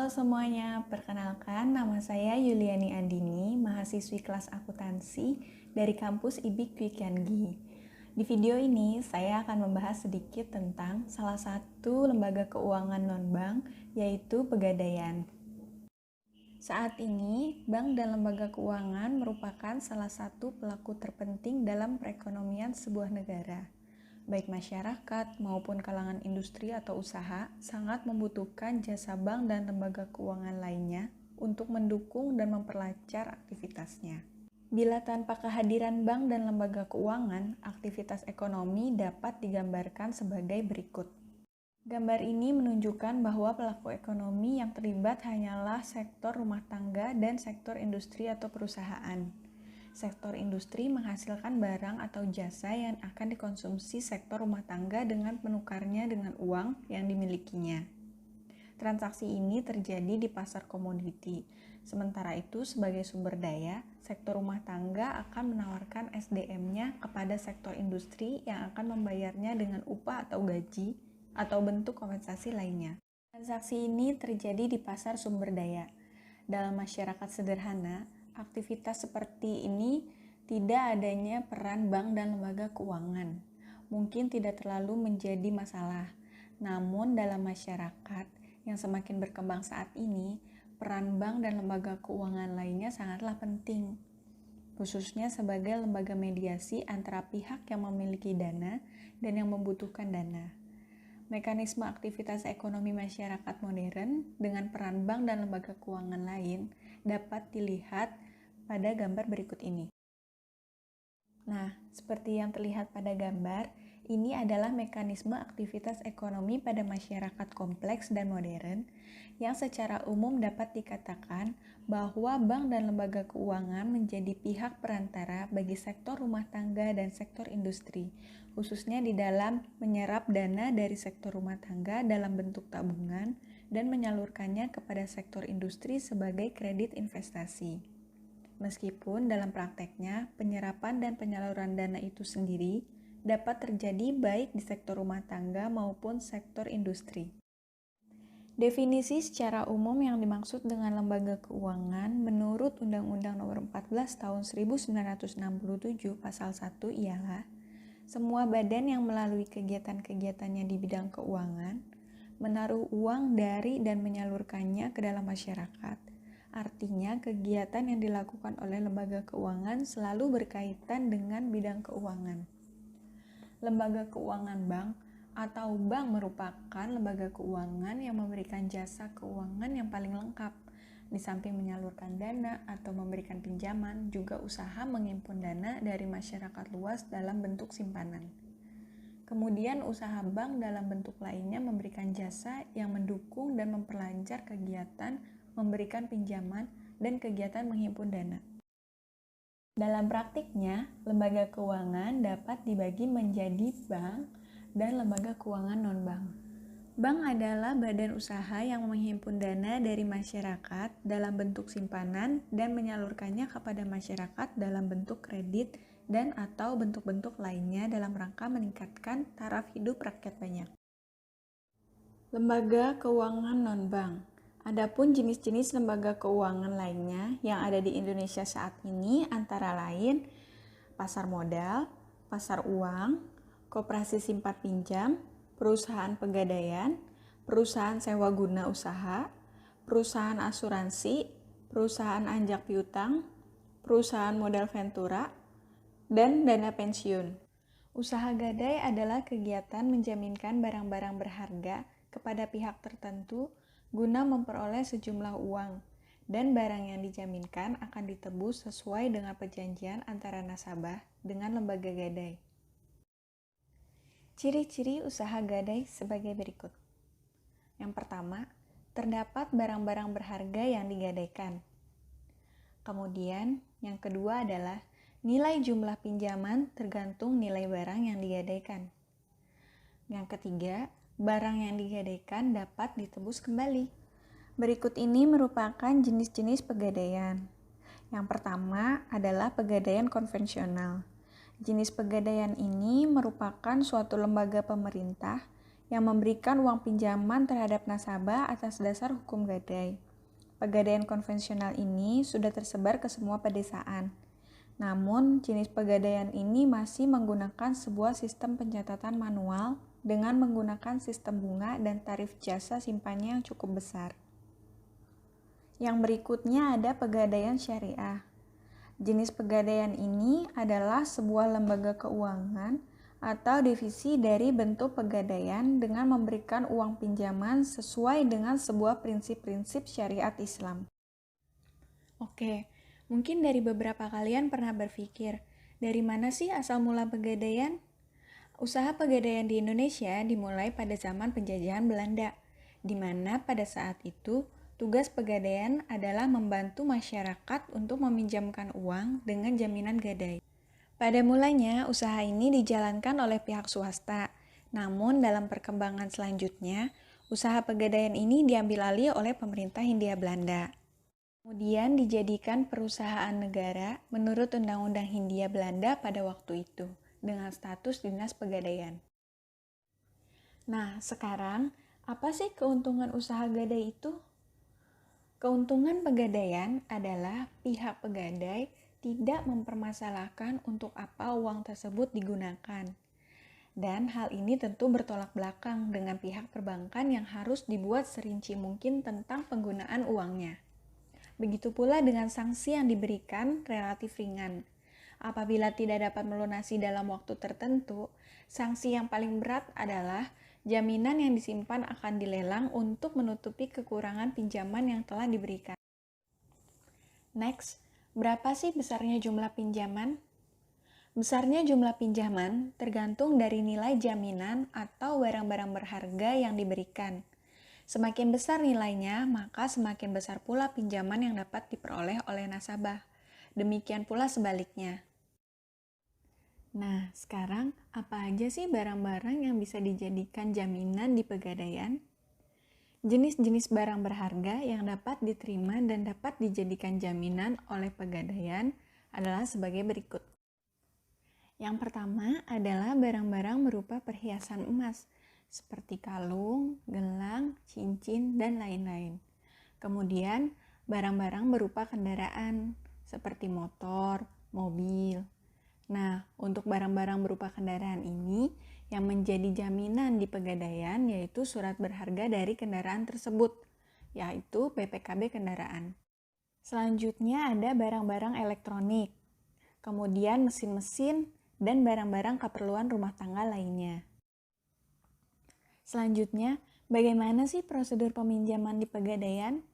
Halo semuanya, perkenalkan nama saya Yuliani Andini, mahasiswi kelas akuntansi dari kampus IBIK Kwikianggi. Di video ini saya akan membahas sedikit tentang salah satu lembaga keuangan non-bank, yaitu Pegadaian. Saat ini, bank dan lembaga keuangan merupakan salah satu pelaku terpenting dalam perekonomian sebuah negara. Baik masyarakat maupun kalangan industri atau usaha sangat membutuhkan jasa bank dan lembaga keuangan lainnya untuk mendukung dan memperlancar aktivitasnya. Bila tanpa kehadiran bank dan lembaga keuangan, aktivitas ekonomi dapat digambarkan sebagai berikut. Gambar ini menunjukkan bahwa pelaku ekonomi yang terlibat hanyalah sektor rumah tangga dan sektor industri atau perusahaan. Sektor industri menghasilkan barang atau jasa yang akan dikonsumsi sektor rumah tangga dengan menukarnya dengan uang yang dimilikinya. Transaksi ini terjadi di pasar komoditi. Sementara itu, sebagai sumber daya, sektor rumah tangga akan menawarkan SDM-nya kepada sektor industri yang akan membayarnya dengan upah atau gaji atau bentuk kompensasi lainnya. Transaksi ini terjadi di pasar sumber daya. Dalam masyarakat sederhana, aktivitas seperti ini tidak adanya peran bank dan lembaga keuangan. Mungkin tidak terlalu menjadi masalah. Namun dalam masyarakat yang semakin berkembang saat ini, peran bank dan lembaga keuangan lainnya sangatlah penting. Khususnya sebagai lembaga mediasi antara pihak yang memiliki dana dan yang membutuhkan dana. Mekanisme aktivitas ekonomi masyarakat modern dengan peran bank dan lembaga keuangan lain dapat dilihat pada gambar berikut ini. Nah, seperti yang terlihat pada gambar, ini adalah mekanisme aktivitas ekonomi pada masyarakat kompleks dan modern yang secara umum dapat dikatakan bahwa bank dan lembaga keuangan menjadi pihak perantara bagi sektor rumah tangga dan sektor industri, khususnya di dalam menyerap dana dari sektor rumah tangga dalam bentuk tabungan dan menyalurkannya kepada sektor industri sebagai kredit investasi. Meskipun dalam prakteknya, penyerapan dan penyaluran dana itu sendiri dapat terjadi baik di sektor rumah tangga maupun sektor industri. Definisi secara umum yang dimaksud dengan lembaga keuangan menurut Undang-Undang Nomor 14 Tahun 1967 Pasal 1 ialah semua badan yang melalui kegiatan-kegiatannya di bidang keuangan menaruh uang dari dan menyalurkannya ke dalam masyarakat. Artinya, kegiatan yang dilakukan oleh lembaga keuangan selalu berkaitan dengan bidang keuangan. Lembaga keuangan bank atau bank merupakan lembaga keuangan yang memberikan jasa keuangan yang paling lengkap. Di samping menyalurkan dana atau memberikan pinjaman, juga usaha menghimpun dana dari masyarakat luas dalam bentuk simpanan. Kemudian usaha bank dalam bentuk lainnya memberikan jasa yang mendukung dan memperlancar kegiatan memberikan pinjaman, dan kegiatan menghimpun dana. Dalam praktiknya, lembaga keuangan dapat dibagi menjadi bank dan lembaga keuangan non-bank. Bank adalah badan usaha yang menghimpun dana dari masyarakat dalam bentuk simpanan dan menyalurkannya kepada masyarakat dalam bentuk kredit dan atau bentuk-bentuk lainnya dalam rangka meningkatkan taraf hidup rakyat banyak. Lembaga keuangan non-bank. Adapun jenis-jenis lembaga keuangan lainnya yang ada di Indonesia saat ini antara lain pasar modal, pasar uang, koperasi simpan pinjam, perusahaan pegadaian, perusahaan sewa guna usaha, perusahaan asuransi, perusahaan anjak piutang, perusahaan modal ventura, dan dana pensiun. Usaha gadai adalah kegiatan menjaminkan barang-barang berharga kepada pihak tertentu guna memperoleh sejumlah uang, dan barang yang dijaminkan akan ditebus sesuai dengan perjanjian antara nasabah dengan lembaga gadai. Ciri-ciri usaha gadai sebagai berikut. Yang pertama, terdapat barang-barang berharga yang digadaikan. Kemudian, yang kedua adalah nilai jumlah pinjaman tergantung nilai barang yang digadaikan. Yang ketiga, barang yang digadaikan dapat ditebus kembali. Berikut ini merupakan jenis-jenis pegadaian. Yang pertama adalah pegadaian konvensional. Jenis pegadaian ini merupakan suatu lembaga pemerintah yang memberikan uang pinjaman terhadap nasabah atas dasar hukum gadai. Pegadaian konvensional ini sudah tersebar ke semua pedesaan. Namun, jenis pegadaian ini masih menggunakan sebuah sistem pencatatan manual dengan menggunakan sistem bunga dan tarif jasa simpannya yang cukup besar. Yang berikutnya ada pegadaian syariah. Jenis pegadaian ini adalah sebuah lembaga keuangan atau divisi dari bentuk pegadaian dengan memberikan uang pinjaman sesuai dengan sebuah prinsip-prinsip syariat Islam. Oke, mungkin dari beberapa kalian pernah berpikir, dari mana sih asal mula pegadaian? Usaha pegadaian di Indonesia dimulai pada zaman penjajahan Belanda, di mana pada saat itu tugas pegadaian adalah membantu masyarakat untuk meminjamkan uang dengan jaminan gadai. Pada mulanya, usaha ini dijalankan oleh pihak swasta. Namun, dalam perkembangan selanjutnya, usaha pegadaian ini diambil alih oleh pemerintah Hindia Belanda. Kemudian dijadikan perusahaan negara menurut Undang-Undang Hindia Belanda pada waktu itu, dengan status dinas pegadaian. Nah, sekarang, apa sih keuntungan usaha gadai itu? Keuntungan pegadaian adalah pihak pegadai tidak mempermasalahkan untuk apa uang tersebut digunakan. Dan hal ini tentu bertolak belakang dengan pihak perbankan yang harus dibuat serinci mungkin tentang penggunaan uangnya. Begitu pula dengan sanksi yang diberikan relatif ringan. Apabila tidak dapat melunasi dalam waktu tertentu, sanksi yang paling berat adalah jaminan yang disimpan akan dilelang untuk menutupi kekurangan pinjaman yang telah diberikan. Next, berapa sih besarnya jumlah pinjaman? Besarnya jumlah pinjaman tergantung dari nilai jaminan atau barang-barang berharga yang diberikan. Semakin besar nilainya, maka semakin besar pula pinjaman yang dapat diperoleh oleh nasabah. Demikian pula sebaliknya. Nah, sekarang apa aja sih barang-barang yang bisa dijadikan jaminan di pegadaian? Jenis-jenis barang berharga yang dapat diterima dan dapat dijadikan jaminan oleh pegadaian adalah sebagai berikut. Yang pertama adalah barang-barang berupa perhiasan emas, seperti kalung, gelang, cincin, dan lain-lain. Kemudian, barang-barang berupa kendaraan, seperti motor, mobil. Nah, untuk barang-barang berupa kendaraan ini, yang menjadi jaminan di pegadaian yaitu surat berharga dari kendaraan tersebut, yaitu PPKB kendaraan. Selanjutnya ada barang-barang elektronik, kemudian mesin-mesin, dan barang-barang keperluan rumah tangga lainnya. Selanjutnya, bagaimana sih prosedur peminjaman di pegadaian?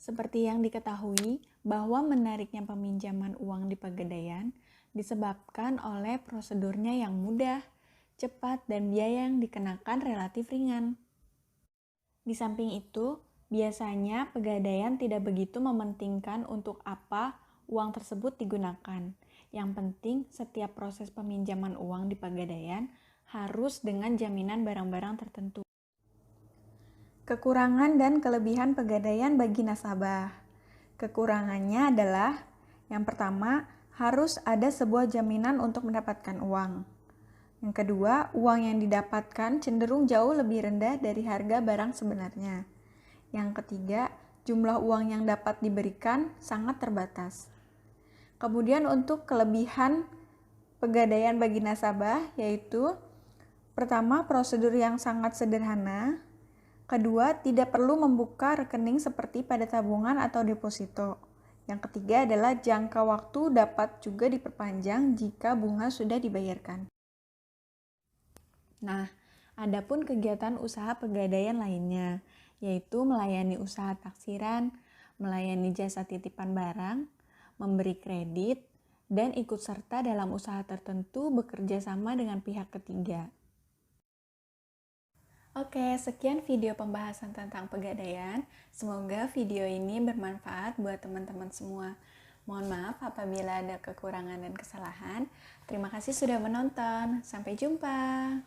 Seperti yang diketahui, bahwa menariknya peminjaman uang di pegadaian disebabkan oleh prosedurnya yang mudah, cepat, dan biaya yang dikenakan relatif ringan. Di samping itu, biasanya pegadaian tidak begitu mementingkan untuk apa uang tersebut digunakan. Yang penting, setiap proses peminjaman uang di pegadaian harus dengan jaminan barang-barang tertentu. Kekurangan dan kelebihan pegadaian bagi nasabah. Kekurangannya adalah, yang pertama, harus ada sebuah jaminan untuk mendapatkan uang. Yang kedua, uang yang didapatkan cenderung jauh lebih rendah dari harga barang sebenarnya. Yang ketiga, jumlah uang yang dapat diberikan sangat terbatas. Kemudian untuk kelebihan pegadaian bagi nasabah, yaitu pertama, prosedur yang sangat sederhana. Kedua, tidak perlu membuka rekening seperti pada tabungan atau deposito. Yang ketiga adalah jangka waktu dapat juga diperpanjang jika bunga sudah dibayarkan. Nah, adapun kegiatan usaha pegadaian lainnya, yaitu melayani usaha taksiran, melayani jasa titipan barang, memberi kredit, dan ikut serta dalam usaha tertentu bekerja sama dengan pihak ketiga. Oke, sekian video pembahasan tentang pegadaian. Semoga video ini bermanfaat buat teman-teman semua. Mohon maaf apabila ada kekurangan dan kesalahan. Terima kasih sudah menonton. Sampai jumpa.